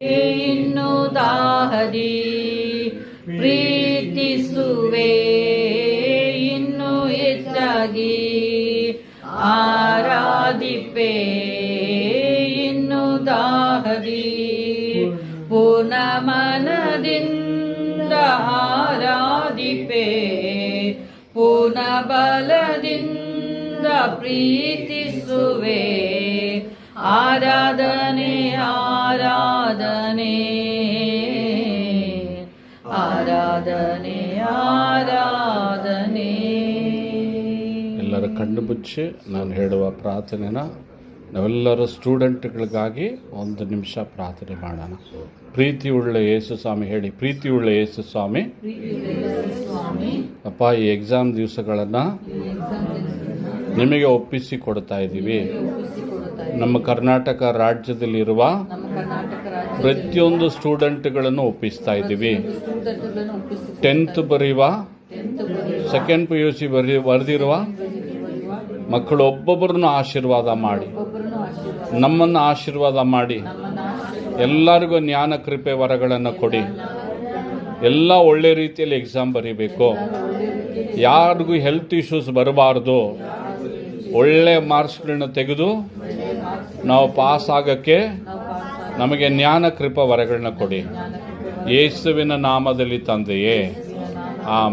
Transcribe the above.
ಇನ್ನು ದಾಹದಿ ಪ್ರೀತಿಸುವೆ, ಇನ್ನು ಹೆಚ್ಚಾಗಿ ಆರಾಧಿಪೆ. ಇನ್ನು ದಾಹದಿ ಪೂರ್ಣ ಮನದಿಂದ ಆರಾಧಿಪೆ, ಪೂರ್ಣ ಬಲದಿಂದ ಪ್ರೀತಿಸುವೆ. ಆರಾಧನೆ ಆರಾಧನೆ ಆರಾಧನೆ ಆರಾಧನೆ. ಎಲ್ಲರ ಕಣ್ಣು ಮುಚ್ಚಿ ನಾನು ಹೇಳುವ ಪ್ರಾರ್ಥನೆನ ನಾವೆಲ್ಲರ ಸ್ಟೂಡೆಂಟ್ಗಳಿಗಾಗಿ 1 ನಿಮಿಷ ಪ್ರಾರ್ಥನೆ ಮಾಡೋಣ. ಪ್ರೀತಿಯುಳ್ಳ ಯೇಸು ಸ್ವಾಮಿ ಹೇಳಿ. ಪ್ರೀತಿಯುಳ್ಳ ಯೇಸು ಸ್ವಾಮಿ, ಅಪ್ಪ, ಈ ಎಕ್ಸಾಮ್ ದಿವಸಗಳನ್ನು ನಿಮಗೆ ಒಪ್ಪಿಸಿ ಕೊಡ್ತಾ ಇದ್ದೀವಿ. ನಮ್ಮ ಕರ್ನಾಟಕ ರಾಜ್ಯದಲ್ಲಿರುವ ಪ್ರತಿಯೊಂದು ಸ್ಟೂಡೆಂಟ್ಗಳನ್ನು ಒಪ್ಪಿಸ್ತಾ ಇದ್ದೀವಿ. 10th ಬರೆಯುವ, 2nd PUC ಬರೆದಿರುವ ಮಕ್ಕಳು ಒಬ್ಬೊಬ್ಬರನ್ನು ಆಶೀರ್ವಾದ ಮಾಡಿ, ನಮ್ಮನ್ನು ಆಶೀರ್ವಾದ ಮಾಡಿ, ಎಲ್ಲರಿಗೂ ಜ್ಞಾನ ಕೃಪೆ ವರಗಳನ್ನು ಕೊಡಿ. ಎಲ್ಲ ಒಳ್ಳೆ ರೀತಿಯಲ್ಲಿ ಎಕ್ಸಾಮ್ ಬರೀಬೇಕು. ಯಾರಿಗೂ ಹೆಲ್ತ್ ಇಶ್ಯೂಸ್ ಬರಬಾರ್ದು. ಒಳ್ಳೆ ಮಾರ್ಕ್ಸ್ಗಳನ್ನ ತೆಗೆದು ನಾವು ಪಾಸ್ ಆಗೋಕ್ಕೆ ನಮಗೆ ಜ್ಞಾನ ಕೃಪಾ ವರಗಳನ್ನ ಕೊಡಿ. ಯೇಸುವಿನ ನಾಮದಲ್ಲಿ ತಂದೆಯೇ, ಆಮೆನ್.